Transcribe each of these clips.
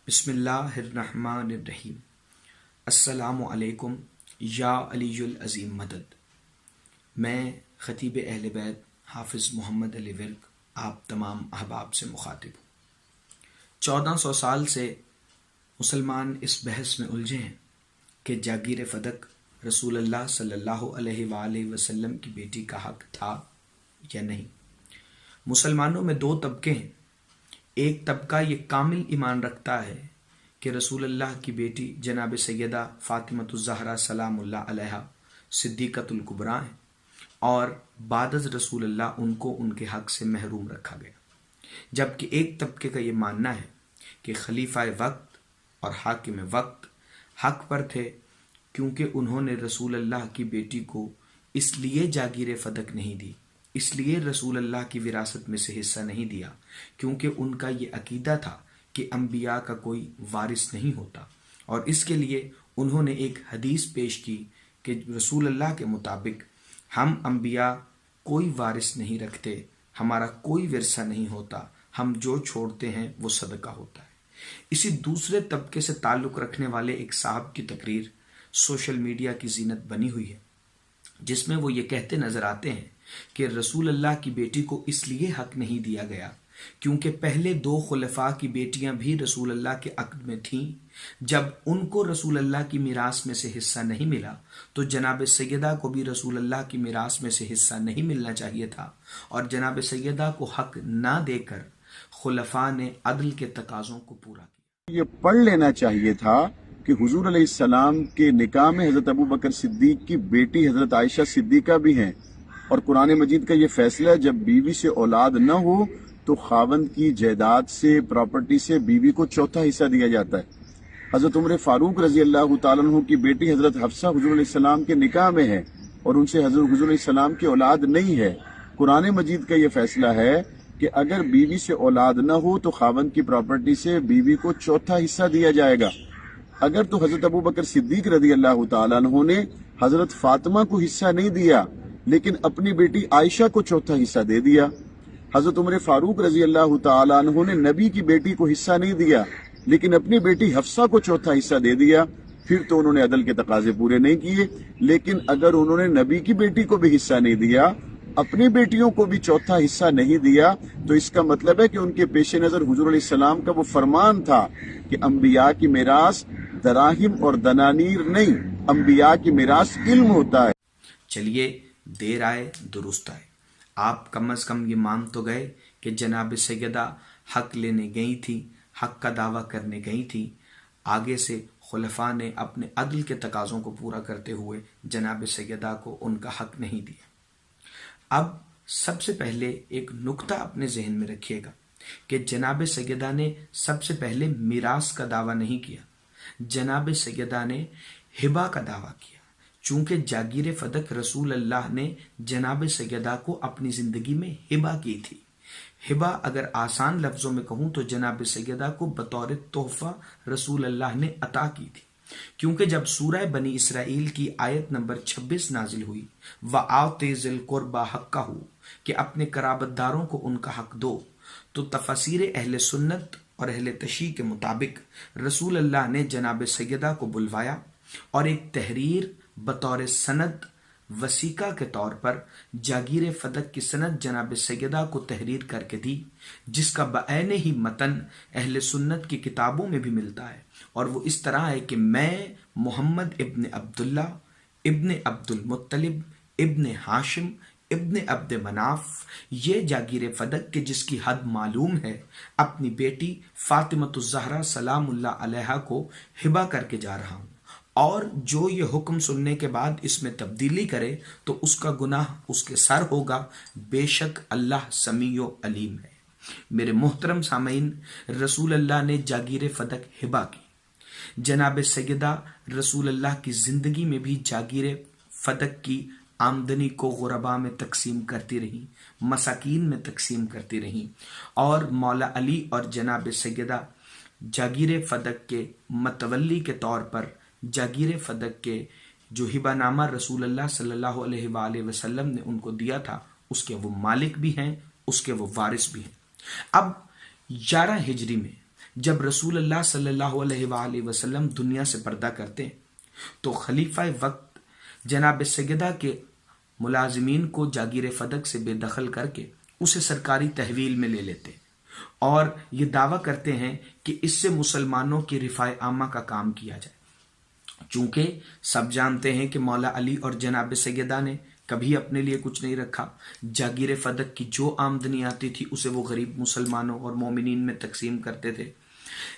بسم اللہ الرحمن الرحیم۔ السلام علیکم یا علی العظیم مدد۔ میں خطیب اہل بیت حافظ محمد علی ورک آپ تمام احباب سے مخاطب ہوں۔ 1400 سال سے مسلمان اس بحث میں الجھے ہیں کہ جاگیر فدق رسول اللہ صلی اللہ علیہ وآلہ وسلم کی بیٹی کا حق تھا یا نہیں۔ مسلمانوں میں دو طبقے ہیں۔ ایک طبقہ یہ کامل ایمان رکھتا ہے کہ رسول اللہ کی بیٹی جناب سیدہ فاطمۃ الزہرا سلام اللہ علیہا صدیقۃ الکبریٰ ہیں اور بعد از رسول اللہ ان کو ان کے حق سے محروم رکھا گیا، جبکہ ایک طبقے کا یہ ماننا ہے کہ خلیفہ وقت اور حاکم وقت حق پر تھے، کیونکہ انہوں نے رسول اللہ کی بیٹی کو اس لیے جاگیر فدق نہیں دی، اس لیے رسول اللہ کی وراثت میں سے حصہ نہیں دیا کیونکہ ان کا یہ عقیدہ تھا کہ انبیاء کا کوئی وارث نہیں ہوتا، اور اس کے لیے انہوں نے ایک حدیث پیش کی کہ رسول اللہ کے مطابق ہم انبیاء کوئی وارث نہیں رکھتے، ہمارا کوئی ورثہ نہیں ہوتا، ہم جو چھوڑتے ہیں وہ صدقہ ہوتا ہے۔ اسی دوسرے طبقے سے تعلق رکھنے والے ایک صاحب کی تقریر سوشل میڈیا کی زینت بنی ہوئی ہے، جس میں وہ یہ کہتے نظر آتے ہیں کہ رسول اللہ کی بیٹی کو اس لیے حق نہیں دیا گیا کیونکہ پہلے دو خلفاء کی بیٹیاں بھی رسول اللہ کے عقد میں تھیں، جب ان کو رسول اللہ کی میراث میں سے حصہ نہیں ملا تو جناب سیدہ کو بھی رسول اللہ کی میراث میں سے حصہ نہیں ملنا چاہیے تھا، اور جناب سیدہ کو حق نہ دے کر خلفاء نے عدل کے تقاضوں کو پورا کیا۔ یہ پڑھ لینا چاہیے تھا کہ حضور علیہ السلام کے نکاح میں حضرت ابو بکر صدیق کی بیٹی حضرت عائشہ صدیقہ بھی ہیں، اور قرآن مجید کا یہ فیصلہ ہے جب بیوی سے اولاد نہ ہو تو خاوند کی جائیداد سے، پراپرٹی سے بیوی کو چوتھا حصہ دیا جاتا ہے۔ حضرت عمر فاروق رضی اللہ تعالیٰ عنہ کی بیٹی حضرت حفصہ حضور علیہ السلام کے نکاح میں ہے اور ان سے حضرت علیہ السلام کی اولاد نہیں ہے۔ قرآن مجید کا یہ فیصلہ ہے کہ اگر بیوی سے اولاد نہ ہو تو خاوند کی پراپرٹی سے بیوی کو چوتھا حصہ دیا جائے گا۔ اگر تو حضرت ابو بکر صدیق رضی اللہ تعالیٰ عنہ نے حضرت فاطمہ کو حصہ نہیں دیا لیکن اپنی بیٹی عائشہ کو چوتھا حصہ دے دیا۔ حضرت عمر فاروق رضی اللہ تعالیٰ عنہ نے نبی کی بیٹی کو حصہ نہیں دیا لیکن اپنی بیٹی حفصہ کو چوتھا حصہ دے دیا، پھر تو انہوں نے عدل کے تقاضے پورے نہیں کیے۔ لیکن اگر انہوں نے نبی کی بیٹی کو بھی حصہ نہیں دیا، اپنی بیٹیوں کو بھی چوتھا حصہ نہیں دیا، تو اس کا مطلب ہے کہ ان کے پیش نظر حضور علیہ السلام کا وہ فرمان تھا کہ انبیاء کی میراث دراہم اور دنانیر نہیں، انبیاء کی میراث علم ہوتا ہے۔ چلیے، دیر آئے درست آئے۔ آپ کم از کم یہ مان تو گئے کہ جناب سیدہ حق لینے گئی تھی، حق کا دعویٰ کرنے گئی تھی، آگے سے خلفاء نے اپنے عدل کے تقاضوں کو پورا کرتے ہوئے جناب سیدہ کو ان کا حق نہیں دیا۔ اب سب سے پہلے ایک نکتہ اپنے ذہن میں رکھیے گا کہ جناب سیدہ نے سب سے پہلے میراث کا دعویٰ نہیں کیا، جناب سیدہ نے ہبہ کا دعویٰ کیا، چونکہ جاگیر فدق رسول اللہ نے جناب سیدہ کو اپنی زندگی میں ہبہ کی تھی۔ ہبہ اگر آسان لفظوں میں کہوں تو جناب سیدہ کو بطور تحفہ رسول اللہ نے عطا کی تھی، کیونکہ جب سورہ بنی اسرائیل کی آیت نمبر 26 نازل ہوئی وَآتِ ذِی الْقُرْبَىٰ حَقَّهُ کہ اپنے قرابت داروں کو ان کا حق دو، تو تفاسیر اہل سنت اور اہل تشیع کے مطابق رسول اللہ نے جناب سیدہ کو بلوایا اور ایک تحریر بطور سند وثیقہ کے طور پر جاگیر فدق کی سند جناب سیدہ کو تحریر کر کے دی، جس کا بعین ہی متن اہل سنت کی کتابوں میں بھی ملتا ہے، اور وہ اس طرح ہے کہ میں محمد ابن عبداللہ ابن عبد المطلب ابن ہاشم ابن عبد مناف، یہ جاگیر فدق کے جس کی حد معلوم ہے، اپنی بیٹی فاطمۃ الزہرا سلام اللہ علیہا کو ہبہ کر کے جا رہا ہوں، اور جو یہ حکم سننے کے بعد اس میں تبدیلی کرے تو اس کا گناہ اس کے سر ہوگا، بے شک اللہ سمیع و علیم ہے۔ میرے محترم سامعین، رسول اللہ نے جاگیر فدق ہبہ کی، جناب سیدہ رسول اللہ کی زندگی میں بھی جاگیر فدق کی آمدنی کو غرباء میں تقسیم کرتی رہی، مساکین میں تقسیم کرتی رہی، اور مولا علی اور جناب سیدہ جاگیر فدق کے متولی کے طور پر جاگیر فدق کے جو ہبہ نامہ رسول اللہ صلی اللہ علیہ وآلہ وسلم نے ان کو دیا تھا، اس کے وہ مالک بھی ہیں، اس کے وہ وارث بھی ہیں۔ اب 11 ہجری میں جب رسول اللہ صلی اللہ علیہ وآلہ وسلم دنیا سے پردہ کرتے ہیں تو خلیفہ وقت جناب سیدہ کے ملازمین کو جاگیر فدق سے بے دخل کر کے اسے سرکاری تحویل میں لے لیتے اور یہ دعویٰ کرتے ہیں کہ اس سے مسلمانوں کی رفاع عامہ کا کام کیا جائے۔ چونکہ سب جانتے ہیں کہ مولا علی اور جناب سیدہ نے کبھی اپنے لیے کچھ نہیں رکھا، جاگیر فدق کی جو آمدنی آتی تھی اسے وہ غریب مسلمانوں اور مومنین میں تقسیم کرتے تھے۔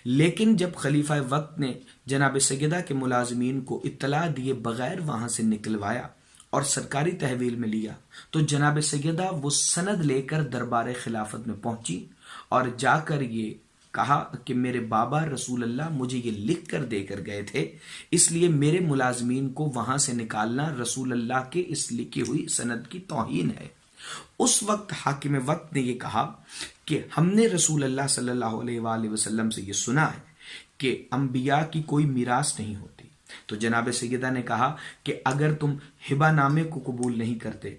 لیکن جب خلیفہ وقت نے جناب سیدہ کے ملازمین کو اطلاع دیے بغیر وہاں سے نکلوایا اور سرکاری تحویل میں لیا تو جناب سیدہ وہ سند لے کر دربار خلافت میں پہنچی اور جا کر یہ کہا کہ میرے بابا رسول اللہ مجھے یہ لکھ کر دے کر گئے تھے، اس لیے میرے ملازمین کو وہاں سے نکالنا رسول اللہ کے اس لکھی ہوئی سند کی توہین ہے۔ اس وقت حاکم وقت نے یہ کہا کہ ہم نے رسول اللہ صلی اللہ علیہ وآلہ وسلم سے یہ سنا ہے کہ انبیاء کی کوئی میراث نہیں ہوتی۔ تو جناب سیدہ نے کہا کہ اگر تم ہبہ نامے کو قبول نہیں کرتے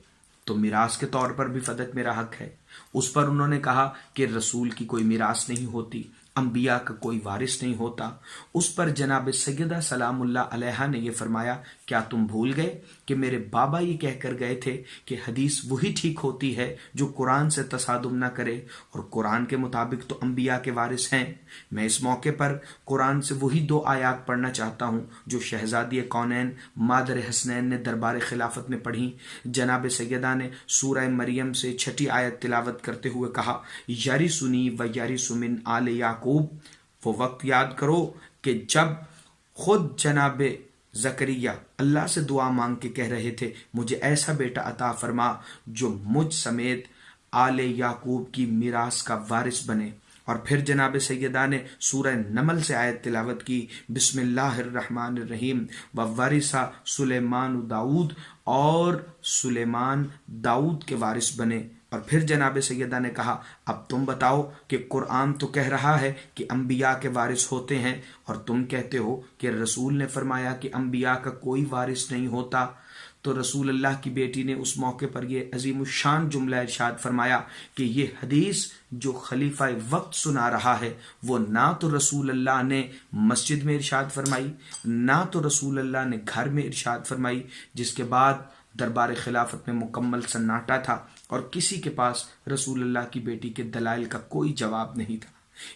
تو میراث کے طور پر بھی فدق میرا حق ہے۔ اس پر انہوں نے کہا کہ رسول کی کوئی میراث نہیں ہوتی، انبیاء کا کوئی وارث نہیں ہوتا۔ اس پر جناب سیدہ سلام اللہ علیہا نے یہ فرمایا، کیا تم بھول گئے کہ میرے بابا یہ کہہ کر گئے تھے کہ حدیث وہی ٹھیک ہوتی ہے جو قرآن سے تصادم نہ کرے، اور قرآن کے مطابق تو انبیاء کے وارث ہیں۔ میں اس موقع پر قرآن سے وہی 2 آیات پڑھنا چاہتا ہوں جو شہزادی کونین مادر حسنین نے دربار خلافت میں پڑھی۔ جناب سیدہ نے سورہ مریم سے 6 آیت تلاوت کرتے ہوئے کہا، یاری سنی و یاری سمن آل یعقوب۔ وہ وقت یاد کرو کہ جب خود جناب زکریا اللہ سے دعا مانگ کے کہہ رہے تھے، مجھے ایسا بیٹا عطا فرما جو مجھ سمیت آل یعقوب کی میراث کا وارث بنے۔ اور پھر جناب سیدہ نے سورہ نمل سے آیت تلاوت کی، بسم اللہ الرحمن الرحیم، وورث سلیمان داؤد، اور سلیمان داؤد کے وارث بنے۔ اور پھر جناب سیدہ نے کہا، اب تم بتاؤ کہ قرآن تو کہہ رہا ہے کہ انبیاء کے وارث ہوتے ہیں اور تم کہتے ہو کہ رسول نے فرمایا کہ انبیاء کا کوئی وارث نہیں ہوتا۔ تو رسول اللہ کی بیٹی نے اس موقع پر یہ عظیم الشان جملہ ارشاد فرمایا کہ یہ حدیث جو خلیفہ وقت سنا رہا ہے وہ نہ تو رسول اللہ نے مسجد میں ارشاد فرمائی، نہ تو رسول اللہ نے گھر میں ارشاد فرمائی، جس کے بعد دربار خلافت میں مکمل سناٹا تھا اور کسی کے پاس رسول اللہ کی بیٹی کے دلائل کا کوئی جواب نہیں تھا۔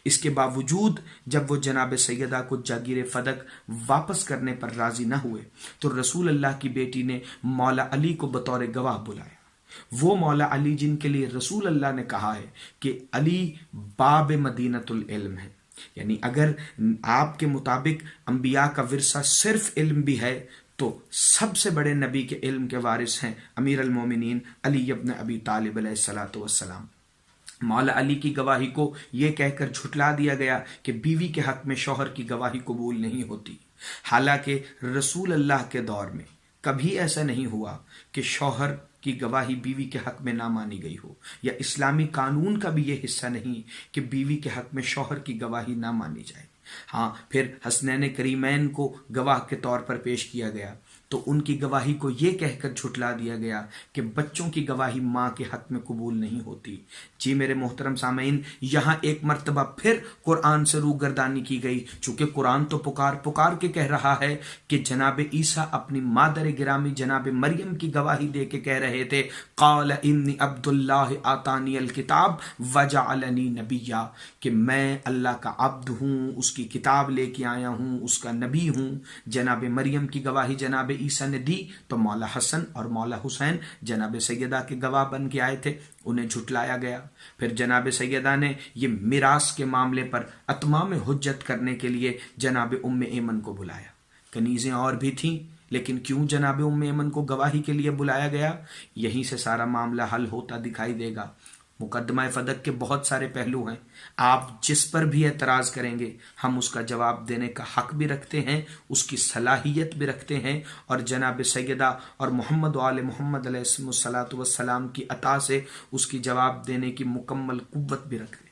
اس کے باوجود جب وہ جناب سیدہ کو جاگیر فدق واپس کرنے پر راضی نہ ہوئے تو رسول اللہ کی بیٹی نے مولا علی کو بطور گواہ بلایا۔ وہ مولا علی جن کے لیے رسول اللہ نے کہا ہے کہ علی باب مدینۃ العلم ہے، یعنی اگر آپ کے مطابق انبیاء کا ورثہ صرف علم بھی ہے تو سب سے بڑے نبی کے علم کے وارث ہیں امیر المومنین علی ابن ابی طالب علیہ الصلوۃ والسلام۔ مولا علی کی گواہی کو یہ کہہ کر جھٹلا دیا گیا کہ بیوی کے حق میں شوہر کی گواہی قبول نہیں ہوتی، حالانکہ رسول اللہ کے دور میں کبھی ایسا نہیں ہوا کہ شوہر کی گواہی بیوی کے حق میں نہ مانی گئی ہو، یا اسلامی قانون کا بھی یہ حصہ نہیں کہ بیوی کے حق میں شوہر کی گواہی نہ مانی جائے۔ ہاں، پھر حسنین کریمین کو گواہ کے طور پر پیش کیا گیا تو ان کی گواہی کو یہ کہہ کر جھٹلا دیا گیا کہ بچوں کی گواہی ماں کے حق میں قبول نہیں ہوتی۔ جی میرے محترم سامعین، یہاں ایک مرتبہ پھر قرآن سے روگردانی کی گئی، چونکہ قرآن تو پکار کے کہہ رہا ہے کہ جناب عیسیٰ اپنی مادر گرامی جناب مریم کی گواہی دے کے کہہ رہے تھے، قال انی عبد اللہ آتانی الکتاب وجعلنی نبیا، کہ میں اللہ کا عبد ہوں، اس کی کتاب لے کے آیا ہوں، اس کا نبی ہوں۔ جناب مریم کی گواہی جناب عیسیٰ نے دی تو مولا حسن اور مولا حسین جناب سیدہ کے گواہ بن کے آئے تھے، انہیں جھٹلایا گیا۔ پھر جناب سیدہ نے یہ میراث کے معاملے پر اتمام حجت کرنے کے لیے جناب ام ایمن کو بلایا۔ کنیزیں اور بھی تھیں، لیکن کیوں جناب ام ایمن کو گواہی کے لیے بلایا گیا؟ یہیں سے سارا معاملہ حل ہوتا دکھائی دے گا۔ مقدمہ فدق کے بہت سارے پہلو ہیں، آپ جس پر بھی اعتراض کریں گے ہم اس کا جواب دینے کا حق بھی رکھتے ہیں، اس کی صلاحیت بھی رکھتے ہیں، اور جناب سیدہ اور محمد و آل محمد علیہ الصلوۃ والسلام کی عطا سے اس کی جواب دینے کی مکمل قوت بھی رکھتے ہیں۔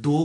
2